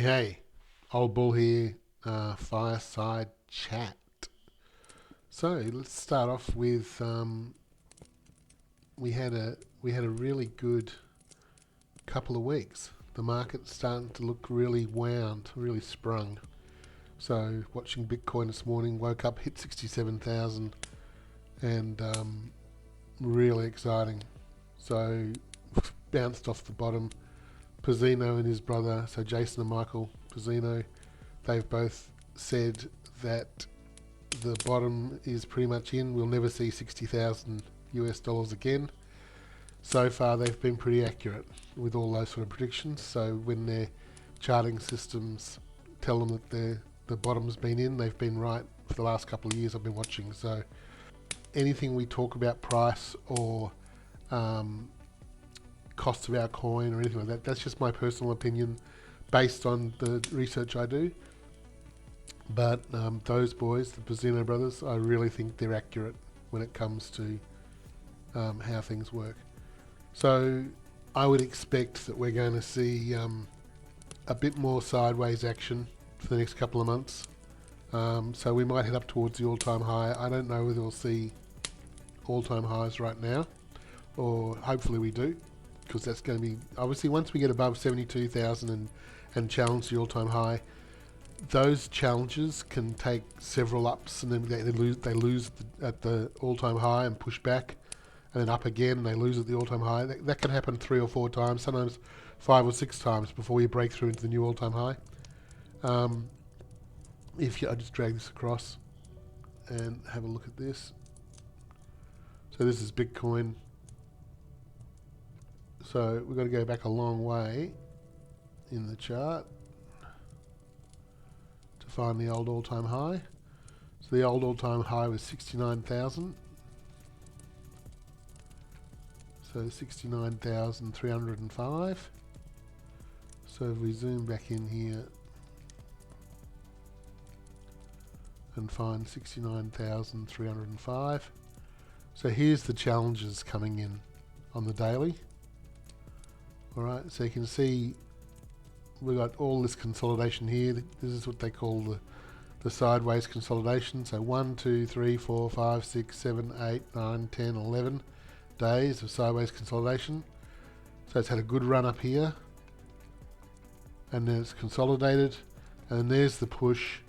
Hey, old bull here, fireside chat. So let's start off with we had a really good couple of weeks. The market's starting to look really wound, really sprung. So watching Bitcoin this morning, woke up, hit 67,000, and really exciting. So bounced off the bottom. Pizzino and his brother, so Jason and Michael Pizzino, they've both said that the bottom is pretty much in. We'll never see 60,000 US dollars again. So far, they've been pretty accurate with all those sort of predictions. So when their charting systems tell them that the bottom's been in, they've been right for the last couple of years I've been watching. So anything we talk about price or cost of our coin or anything like that, that's just my personal opinion based on the research I do. But those boys, the Pizzino brothers, I really think they're accurate when it comes to how things work. So I would expect that we're going to see a bit more sideways action for the next couple of months. So we might head up towards the all-time high. I don't know whether we'll see all-time highs right now, or hopefully we do, because that's going to be, obviously once we get above 72,000 and challenge the all-time high, those challenges can take several ups, and then they lose at the all-time high and push back, and then up again, they lose at the all-time high. That can happen 3 or 4 times, sometimes 5 or 6 times before you break through into the new all-time high. I just drag this across and have a look at this. So this is Bitcoin. So we've got to go back a long way in the chart to find the old all-time high. So the old all-time high was 69,000. So 69,305. So if we zoom back in here and find 69,305. So here's the challenges coming in on the daily. Alright, so you can see we've got all this consolidation here. This is what they call the sideways consolidation. So 1, 2, 3, 4, 5, 6, 7, 8, 9, 10, 11 days of sideways consolidation. So it's had a good run up here, and then it's consolidated, and then there's the push.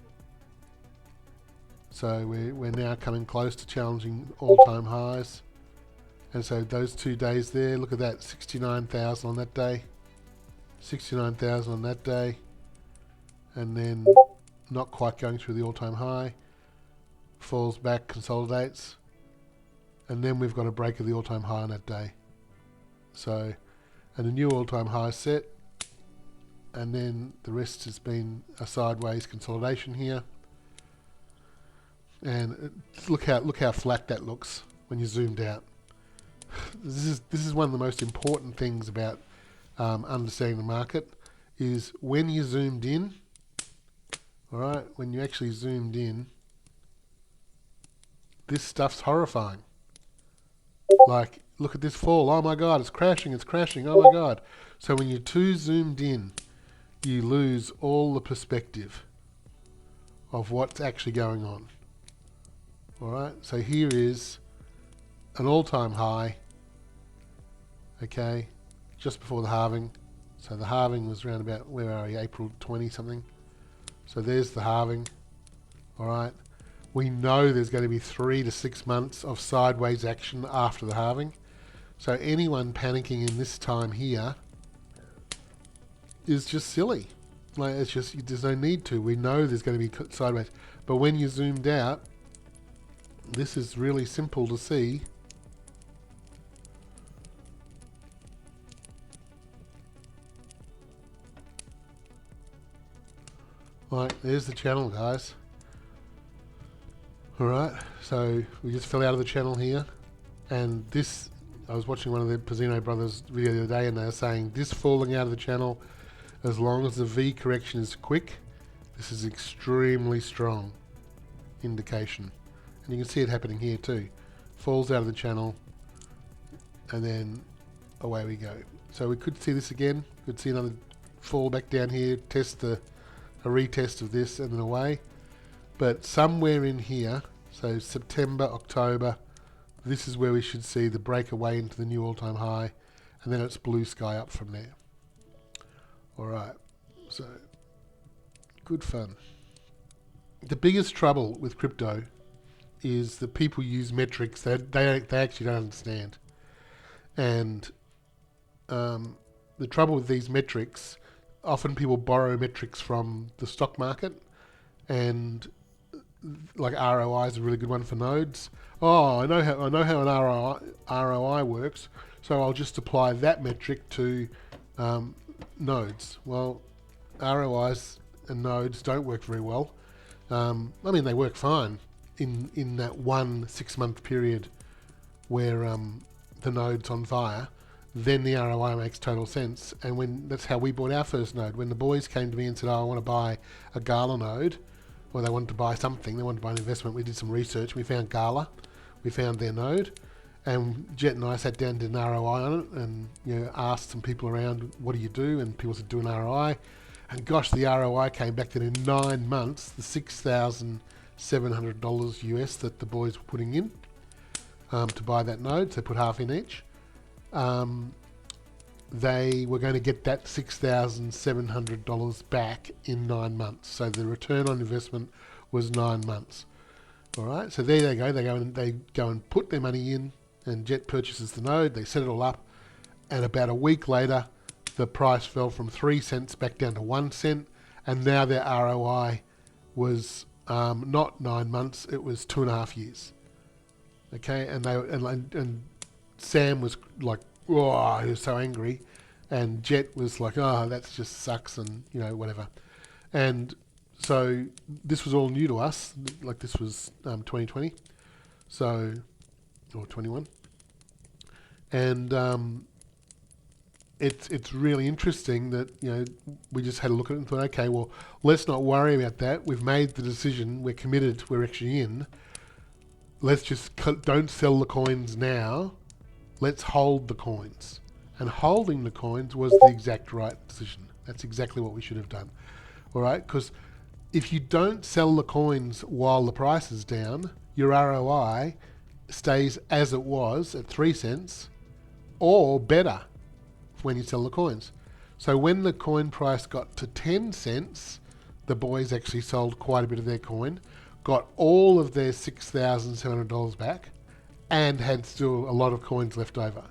So we're now coming close to challenging all-time highs. And so those 2 days there, look at that, 69,000 on that day, 69,000 on that day, and then not quite going through the all-time high, falls back, consolidates, and then we've got a break of the all-time high on that day. So, and a new all-time high set, and then the rest has been a sideways consolidation here. And look how flat that looks when you zoomed out. This is one of the most important things about understanding the market, is when you zoomed in. All right, when you actually zoomed in, this stuff's horrifying. Like, look at this fall. Oh my God, it's crashing. Oh my God. So when you're too zoomed in, you lose all the perspective of what's actually going on. All right, so here is an all-time high, okay, just before the halving. So the halving was around about, where are we, April 20 something. So there's the halving. All right, we know there's going to be 3 to 6 months of sideways action after the halving. So anyone panicking in this time here is just silly. Like, it's just, there's no need to. We know there's going to be sideways. But when you zoomed out, this is really simple to see. Right, there's the channel, guys. Alright, so we just fell out of the channel here. And this, I was watching one of the Pizzino brothers video the other day, and they were saying this falling out of the channel, as long as the V correction is quick, this is extremely strong indication. And you can see it happening here too. Falls out of the channel, and then away we go. So we could see this again. Could see another fall back down here, test a retest of this, and then away. But somewhere in here, so September, October, this is where we should see the breakaway into the new all-time high, and then it's blue sky up from there. All right, so good fun. The biggest trouble with crypto is that people use metrics that they actually don't understand. And the trouble with these metrics, often people borrow metrics from the stock market, and like ROI is a really good one for nodes. Oh, I know how an ROI works, so I'll just apply that metric to nodes. Well, ROIs and nodes don't work very well. I mean, they work fine in that 1 6-month period where the node's on fire. Then the ROI makes total sense. And that's how we bought our first node. When the boys came to me and said, "Oh, I want to buy a Gala node," or they wanted to buy something, they wanted to buy an investment, we did some research. We found Gala, we found their node, and Jet and I sat down and did an ROI on it, and asked some people around, "What do you do?" And people said, "Do an ROI." And gosh, the ROI came back that in 9 months, the $6,700 US that the boys were putting in to buy that node, so they put half in each. They were going to get that $6,700 back in 9 months. So the return on investment was 9 months. All right, so there they go. They go and put their money in, and Jet purchases the node. They set it all up, and about a week later, the price fell from 3 cents back down to 1 cent, and now their ROI was not 9 months; it was 2.5 years. Okay, and Sam was like, "Oh," he was so angry, and Jet was like, "Oh, that just sucks," and whatever. And so this was all new to us. Like, this was 2020, or 21, and it's really interesting that we just had a look at it and thought, okay, well, let's not worry about that. We've made the decision. We're committed. We're actually in. Let's just don't sell the coins now. Let's hold the coins. And holding the coins was the exact right decision. That's exactly what we should have done. All right? Because if you don't sell the coins while the price is down, your ROI stays as it was at 3 cents or better when you sell the coins. So when the coin price got to 10 cents, the boys actually sold quite a bit of their coin, got all of their $6,700 back, and had still a lot of coins left over.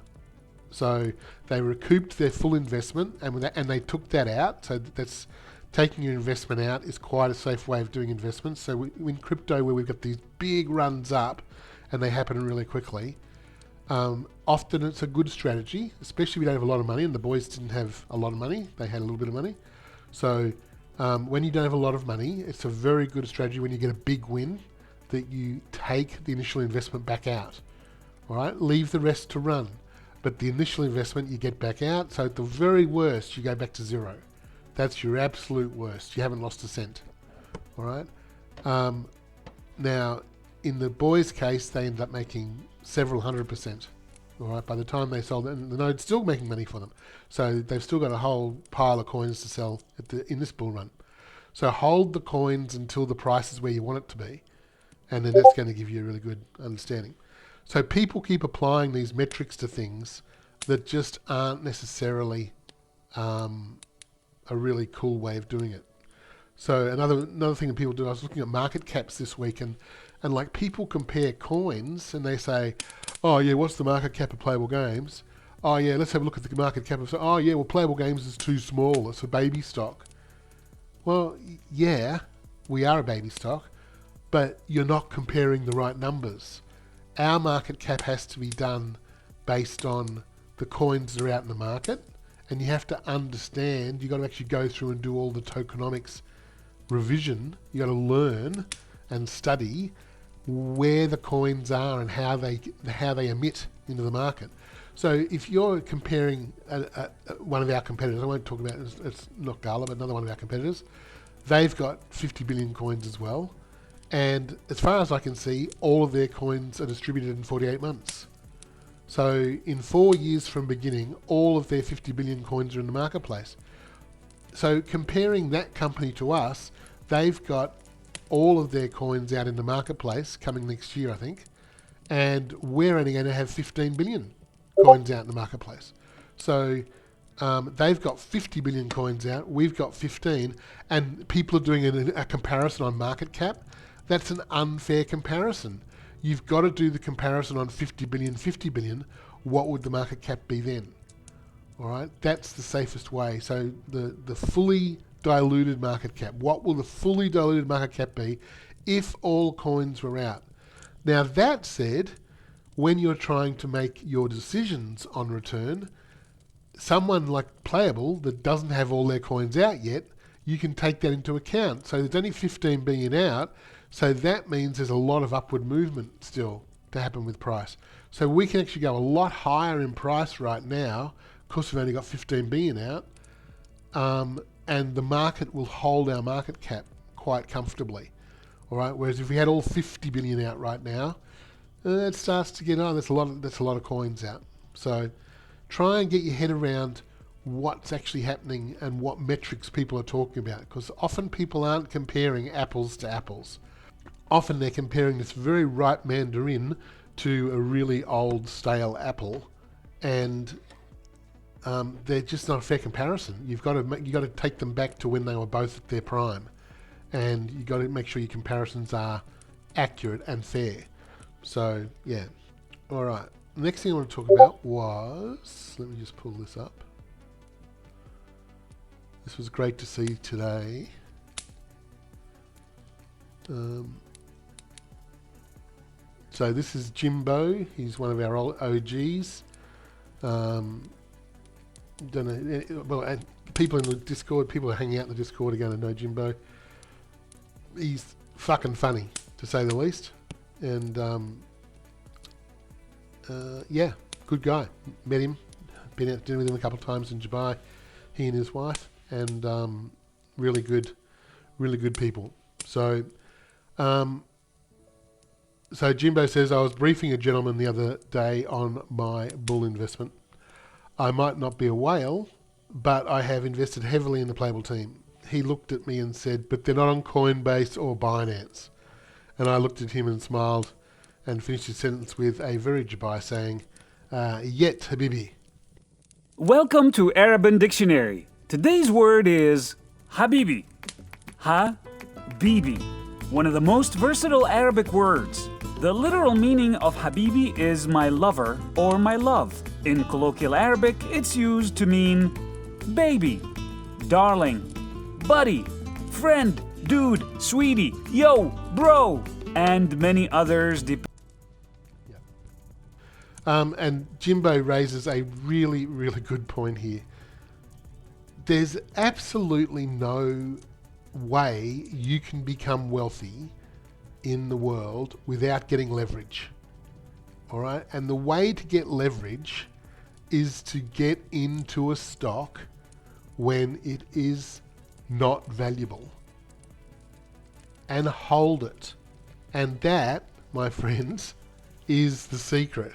So they recouped their full investment, and they took that out. So that's taking your investment out is quite a safe way of doing investments. So in crypto, where we've got these big runs up, and they happen really quickly, often it's a good strategy, especially if you don't have a lot of money, and the boys didn't have a lot of money. They had a little bit of money. So when you don't have a lot of money, it's a very good strategy when you get a big win that you take the initial investment back out. All right, leave the rest to run. But the initial investment you get back out. So at the very worst, you go back to zero. That's your absolute worst. You haven't lost a cent. All right. Now, in the boys' case, they ended up making several 100%. All right. By the time they sold it, and the node's still making money for them. So they've still got a whole pile of coins to sell in this bull run. So hold the coins until the price is where you want it to be, and then that's going to give you a really good understanding. So people keep applying these metrics to things that just aren't necessarily a really cool way of doing it. So another thing that people do, I was looking at market caps this week, and like people compare coins, and they say, "Oh yeah, what's the market cap of Playable Games? Oh yeah, let's have a look at the market cap of." "Oh yeah, well, Playable Games is too small. It's a baby stock." Well, yeah, we are a baby stock, but you're not comparing the right numbers. Our market cap has to be done based on the coins that are out in the market, and you have to understand, you've got to actually go through and do all the tokenomics revision. You've got to learn and study where the coins are and how they emit into the market. So if you're comparing one of our competitors, I won't talk about it, it's not Gala, but another one of our competitors, they've got 50 billion coins as well. And as far as I can see, all of their coins are distributed in 48 months. So in 4 years from beginning, all of their 50 billion coins are in the marketplace. So comparing that company to us, they've got all of their coins out in the marketplace coming next year, I think, and we're only going to have 15 billion coins out in the marketplace. So they've got 50 billion coins out, we've got 15, and people are doing a comparison on market cap. That's an unfair comparison. You've got to do the comparison on 50 billion, 50 billion. What would the market cap be then? All right, that's the safest way. So the fully diluted market cap. What will the fully diluted market cap be if all coins were out? Now that said, when you're trying to make your decisions on return, someone like Playable that doesn't have all their coins out yet, you can take that into account. So there's only 15 billion out, so that means there's a lot of upward movement still to happen with price. So we can actually go a lot higher in price right now because we've only got 15 billion out, and the market will hold our market cap quite comfortably. All right. Whereas if we had all 50 billion out right now, it starts to get that's a lot of coins out. So try and get your head around what's actually happening and what metrics people are talking about, because often people aren't comparing apples to apples. Often they're comparing this very ripe mandarin to a really old stale apple, and they're just not a fair comparison. You've got to take them back to when they were both at their prime, and you've got to make sure your comparisons are accurate and fair. So yeah, all right. Next thing I want to talk about was, let me just pull this up. This was great to see today. So this is Jimbo. He's one of our old OGs. Don't know. Well, and people in the Discord, people who are hanging out in the Discord are going to know Jimbo. He's fucking funny, to say the least. And yeah, good guy. Met him, been out to dinner with him a couple of times in Dubai. He and his wife, and really good people. So, so Jimbo says, I was briefing a gentleman the other day on my bull investment. I might not be a whale, but I have invested heavily in the Playable team. He looked at me and said, but they're not on Coinbase or Binance. And I looked at him and smiled and finished his sentence with a very Dubai saying, Yet, Habibi. Welcome to Arabic Dictionary. Today's word is Habibi. Ha-bibi, one of the most versatile Arabic words. The literal meaning of Habibi is my lover or my love. In colloquial Arabic, it's used to mean baby, darling, buddy, friend, dude, sweetie, yo, bro, and many others. And Jimbo raises a really, really good point here. There's absolutely no way you can become wealthy in the world without getting leverage. All right? And the way to get leverage is to get into a stock when it is not valuable and hold it. And that, my friends, is the secret.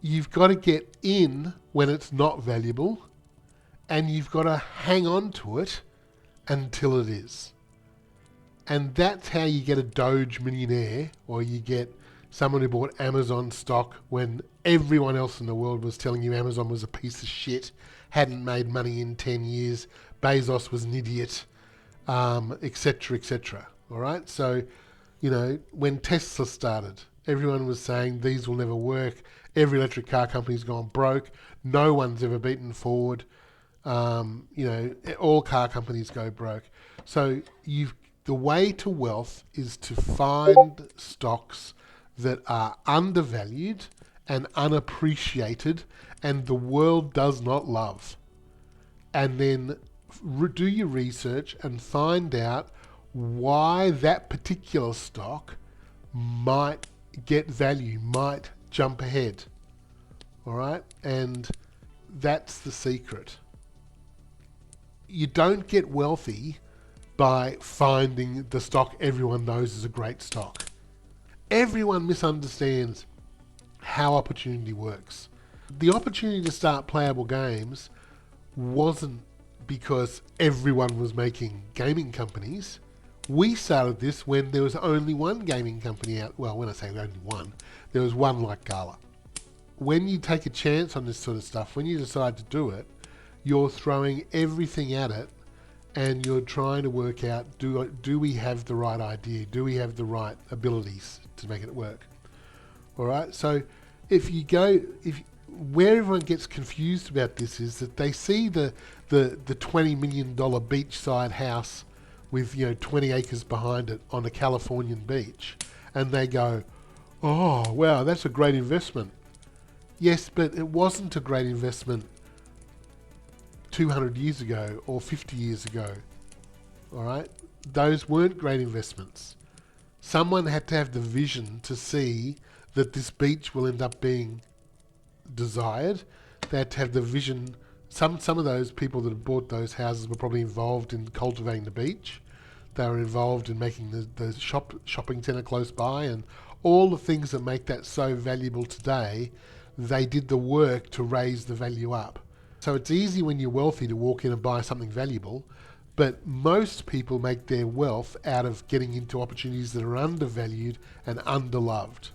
You've got to get in when it's not valuable, and you've got to hang on to it until it is. And that's how you get a Doge millionaire, or you get someone who bought Amazon stock when everyone else in the world was telling you Amazon was a piece of shit, hadn't made money in 10 years, Bezos was an idiot, etc., etc. All right? So, you know, when Tesla started, everyone was saying these will never work. Every electric car company's gone broke. No one's ever beaten Ford. You know, all car companies go broke. So the way to wealth is to find stocks that are undervalued and unappreciated and the world does not love. And then do your research and find out why that particular stock might get value, might jump ahead. All right? And that's the secret. You don't get wealthy by finding the stock everyone knows is a great stock. Everyone misunderstands how opportunity works. The opportunity to start Playable games wasn't because everyone was making gaming companies. We started this when there was only one gaming company out. Well, when I say only one, there was one like Gala. When you take a chance on this sort of stuff, when you decide to do it, you're throwing everything at it, and you're trying to work out, do we have the right idea? Do we have the right abilities to make it work? All right. So where everyone gets confused about this is that they see the $20 million beachside house with 20 acres behind it on a Californian beach, and they go, oh wow, that's a great investment. Yes, but it wasn't a great investment 200 years ago or 50 years ago. All right, those weren't great investments. Someone had to have the vision to see that this beach will end up being desired. They had to have the vision. Some of those people that have bought those houses were probably involved in cultivating the beach. They were involved in making the shopping centre close by, and all the things that make that so valuable today. They did the work to raise the value up. So it's easy when you're wealthy to walk in and buy something valuable, but most people make their wealth out of getting into opportunities that are undervalued and underloved.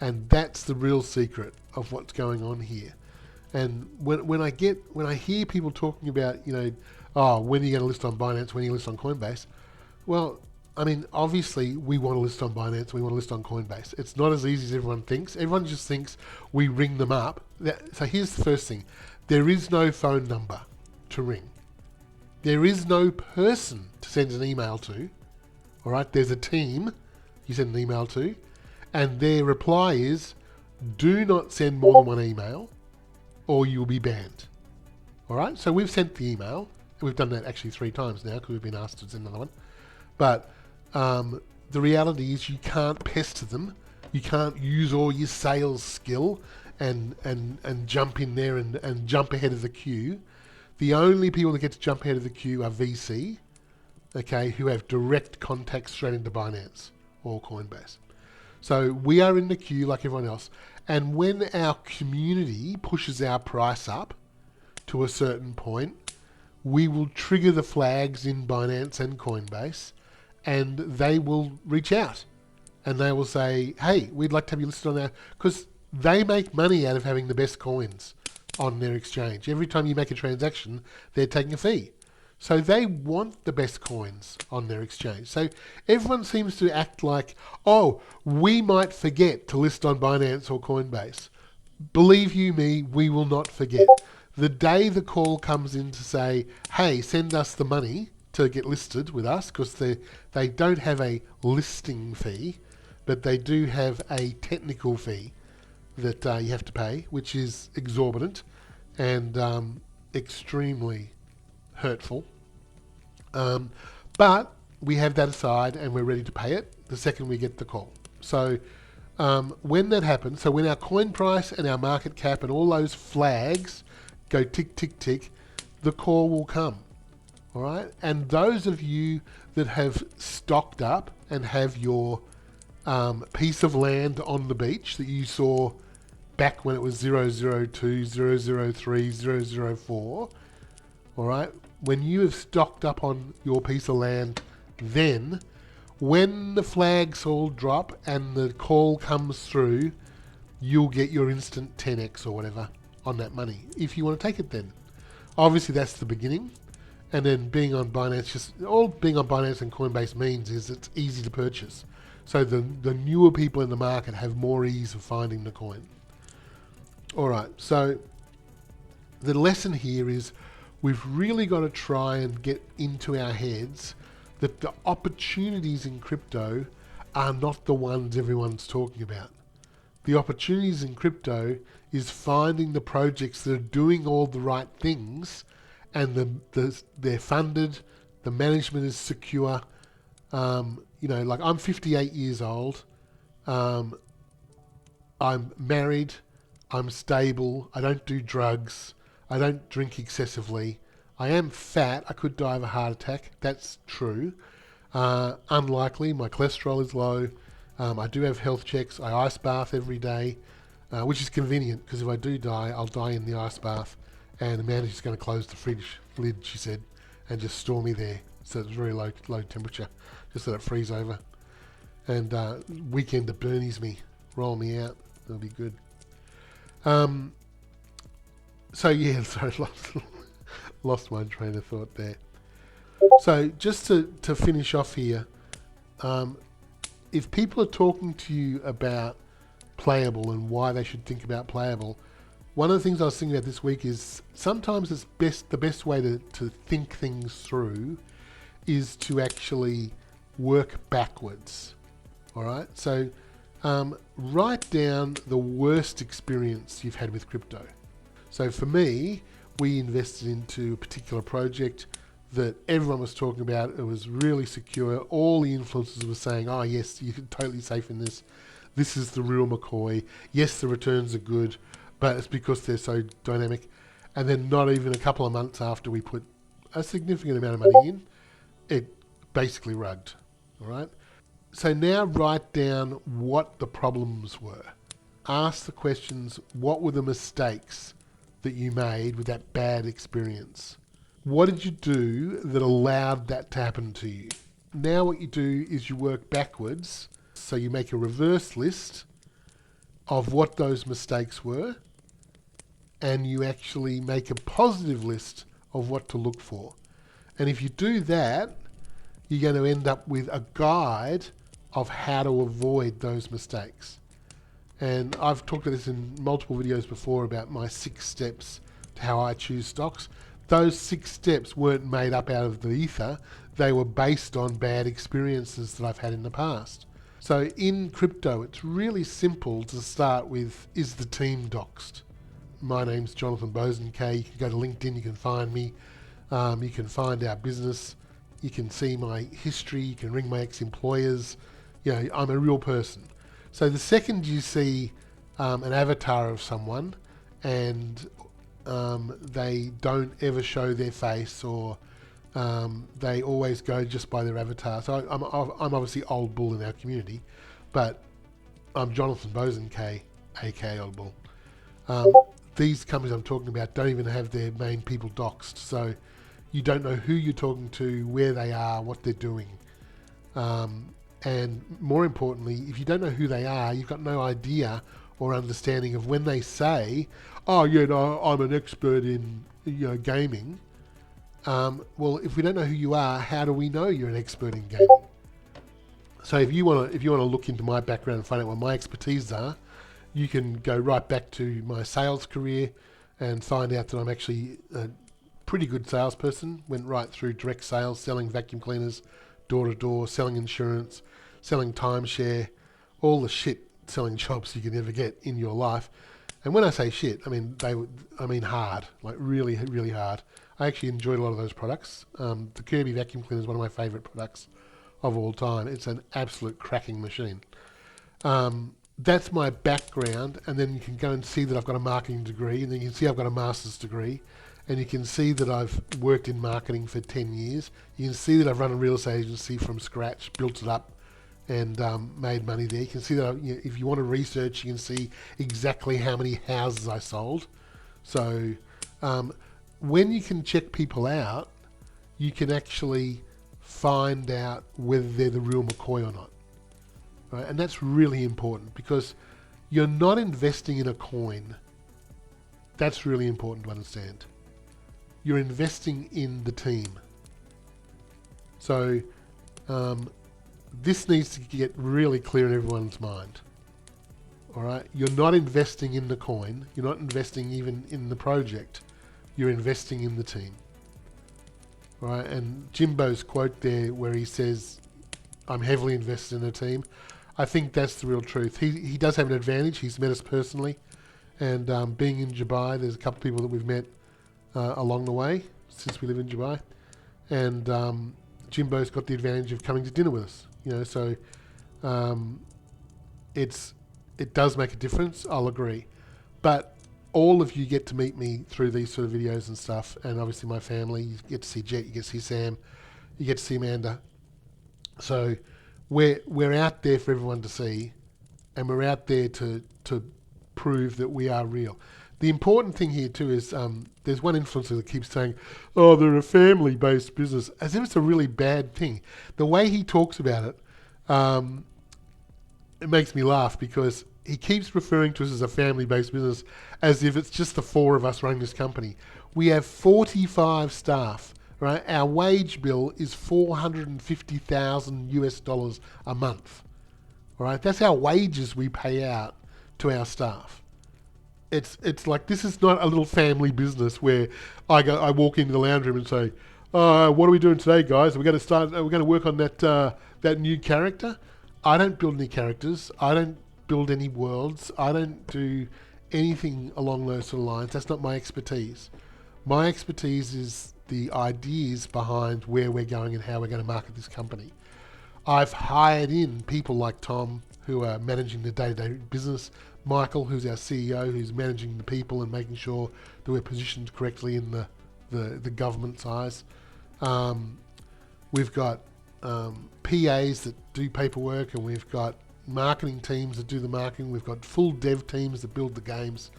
And that's the real secret of what's going on here. And when I hear people talking about, oh, when are you going to list on Binance, when are you going to list on Coinbase? Well, I mean, obviously we want to list on Binance, we want to list on Coinbase. It's not as easy as everyone thinks. Everyone just thinks we ring them up. So here's the first thing. There is no phone number to ring. There is no person to send an email to. All right, there's a team you send an email to, and their reply is, do not send more than one email or you'll be banned. All right, so we've sent the email. We've done that actually 3 times now because we've been asked to send another one. But the reality is you can't pester them. You can't use all your sales skill and jump in there and jump ahead of the queue. The only people that get to jump ahead of the queue are VC, okay, who have direct contact straight into Binance or Coinbase. So we are in the queue like everyone else. And when our community pushes our price up to a certain point, we will trigger the flags in Binance and Coinbase, and they will reach out and they will say, hey, we'd like to have you listed on there, because they make money out of having the best coins on their exchange. Every time you make a transaction, they're taking a fee. So they want the best coins on their exchange. So everyone seems to act like, oh, we might forget to list on Binance or Coinbase. Believe you me, we will not forget. The day the call comes in to say, hey, send us the money to get listed with us, because they don't have a listing fee, but they do have a technical fee that you have to pay, which is exorbitant and extremely hurtful. But we have that aside and we're ready to pay it the second we get the call. So when that happens, so when our coin price and our market cap and all those flags go tick, tick, tick, the call will come. All right. And those of you that have stocked up and have your piece of land on the beach that you saw back when it was 002, 003, 004, all right, when you have stocked up on your piece of land, then when the flags all drop and the call comes through, you'll get your instant 10x or whatever on that money, if you want to take it then. Obviously that's the beginning. And then being on Binance, all being on Binance and Coinbase means is it's easy to purchase. So the newer people in the market have more ease of finding the coin. All right, so the lesson here is we've really got to try and get into our heads that the opportunities in crypto are not the ones everyone's talking about. The opportunities in crypto is finding the projects that are doing all the right things, and they're funded, the management is secure. Like I'm 58 years old, I'm married, I'm stable, I don't do drugs, I don't drink excessively, I am fat, I could die of a heart attack, that's true. Unlikely, my cholesterol is low, I do have health checks, I ice bath every day, which is convenient because if I do die, I'll die in the ice bath and the manager's going to close the fridge lid, she said, and just store me there. So it's very low temperature. Just let it freeze over. And weekend at Bernie's me. Roll me out. That'll be good. So yeah, sorry, lost my train of thought there. So just to finish off here, if people are talking to you about Playable and why they should think about Playable, one of the things I was thinking about this week is sometimes the best way to think things through is to actually work backwards. All right, so write down the worst experience you've had with crypto. So for me, we invested into a particular project that everyone was talking about. It was really secure. All the influencers were saying, oh yes, you're totally safe in this. This is the real McCoy. Yes, the returns are good, but it's because they're so dynamic. And then not even a couple of months after we put a significant amount of money in, it basically rugged. All right. So now write down what the problems were. Ask the questions, what were the mistakes that you made with that bad experience? What did you do that allowed that to happen to you? Now what you do is you work backwards. So you make a reverse list of what those mistakes were, and you actually make a positive list of what to look for. And if you do that, you're going to end up with a guide of how to avoid those mistakes. And I've talked about this in multiple videos before about my 6 steps to how I choose stocks. Those 6 steps weren't made up out of the ether. They were based on bad experiences that I've had in the past. So in crypto, it's really simple to start with, is the team doxed? My name's Jonathan Bosanquet. You can go to LinkedIn, you can find me. You can find our business. You can see my history. You can ring my ex-employers. You know, I'm a real person. So the second you see an avatar of someone and they don't ever show their face, or they always go just by their avatar. So I'm obviously old bull in our community, but I'm Jonathan Bosanquet, aka old bull. These companies I'm talking about don't even have their main people doxed, so you don't know who you're talking to, where they are, what they're doing. And more importantly, if you don't know who they are, you've got no idea or understanding of when they say, oh, you know, I'm an expert in, you know, gaming. Well, if we don't know who you are, how do we know you're an expert in gaming? So if you want to look into my background and find out what my expertise are, you can go right back to my sales career and find out that I'm actually a pretty good salesperson. Went right through direct sales, selling vacuum cleaners, door to door, selling insurance, selling timeshare, all the shit selling jobs you can ever get in your life. And when I say shit, I mean hard, like really, really hard. I actually enjoyed a lot of those products. The Kirby vacuum cleaner is one of my favourite products of all time. It's an absolute cracking machine. That's my background, and then you can go and see that I've got a marketing degree, and then you can see I've got a master's degree, and you can see that I've worked in marketing for 10 years. You can see that I've run a real estate agency from scratch, built it up, and made money there. You can see that if you want to research, you can see exactly how many houses I sold. So when you can check people out, you can actually find out whether they're the real McCoy or not. Right? And that's really important, because you're not investing in a coin. That's really important to understand. You're investing in the team. So this needs to get really clear in everyone's mind. All right, you're not investing in the coin. You're not investing even in the project. You're investing in the team. All right, and Jimbo's quote there where he says, "I'm heavily invested in a team." I think that's the real truth. He does have an advantage. He's met us personally, and being in Dubai, there's a couple of people that we've met along the way since we live in Dubai, and Jimbo's got the advantage of coming to dinner with us. You know, so it does make a difference. I'll agree, but all of you get to meet me through these sort of videos and stuff, and obviously my family. You get to see Jet, you get to see Sam, you get to see Amanda. So we're out there for everyone to see, and we're out there to prove that we are real. The important thing here too is there's one influencer that keeps saying, "Oh, they're a family-based business," as if it's a really bad thing. The way he talks about it, it makes me laugh because he keeps referring to us as a family-based business as if it's just the four of us running this company. We have 45 staff, right? Our wage bill is $450,000 US a month, all right? That's our wages we pay out to our staff. It's like this is not a little family business where I walk into the lounge room and say, "What are we doing today, guys? We're going to start. We're going to work on that new character." I don't build any characters. I don't build any worlds. I don't do anything along those sort of lines. That's not my expertise. My expertise is the ideas behind where we're going and how we're going to market this company. I've hired in people like Tom, who are managing the day-to-day business, Michael, who's our CEO, who's managing the people and making sure that we're positioned correctly in the government's eyes. We've got PAs that do paperwork, and we've got marketing teams that do the marketing. We've got full dev teams that build the games.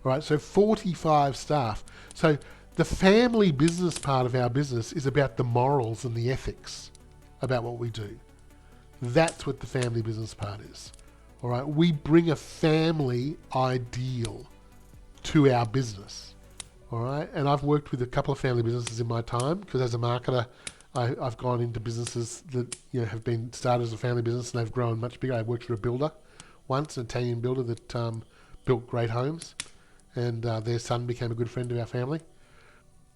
All right, so 45 staff. So the family business part of our business is about the morals and the ethics about what we do. That's what the family business part is. All right, we bring a family ideal to our business. All right, and I've worked with a couple of family businesses in my time because as a marketer, I've gone into businesses that have been started as a family business and they've grown much bigger. I worked for a builder once, an Italian builder that built great homes, and their son became a good friend of our family.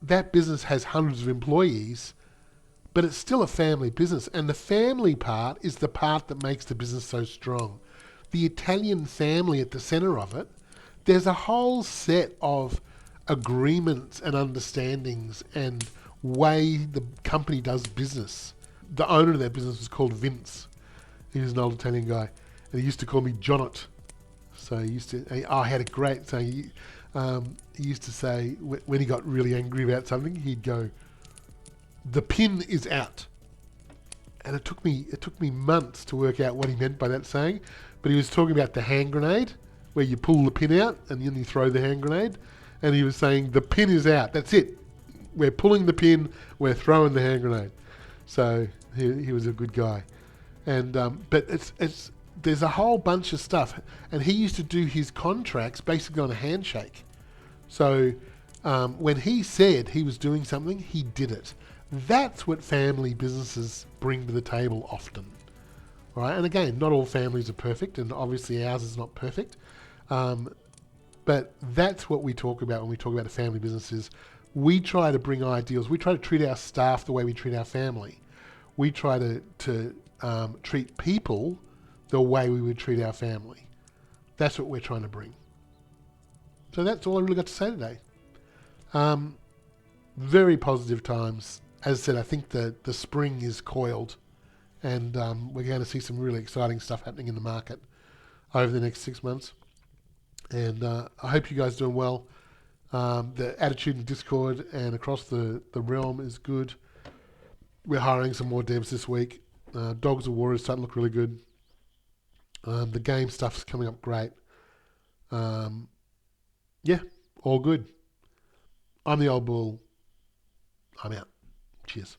That business has hundreds of employees, but it's still a family business, and the family part is the part that makes the business so strong. The Italian family at the center of it, there's a whole set of agreements and understandings and way the company does business. The owner of that business was called Vince. He was an old Italian guy, and he used to call me Jonnet. So I had a great saying. He used to say when he got really angry about something, he'd go, "The pin is out." And it took me months to work out what he meant by that saying, but he was talking about the hand grenade, where you pull the pin out and then you throw the hand grenade, and he was saying the pin is out. That's it. We're pulling the pin. We're throwing the hand grenade. So he was a good guy, and but there's a whole bunch of stuff, and he used to do his contracts basically on a handshake. So when he said he was doing something, he did it. That's what family businesses bring to the table often. All right, and again, not all families are perfect, and obviously ours is not perfect. But that's what we talk about when we talk about the family businesses. We try to bring ideals. We try to treat our staff the way we treat our family. We try to treat people the way we would treat our family. That's what we're trying to bring. So that's all I really got to say today. Very positive times. As I said, I think the spring is coiled, and we're going to see some really exciting stuff happening in the market over the next 6 months. And I hope you guys are doing well. The attitude in Discord and across the realm is good. We're hiring some more devs this week. Dogs of War is starting to look really good. The game stuff's coming up great. Yeah, all good. I'm the old bull. I'm out. Cheers.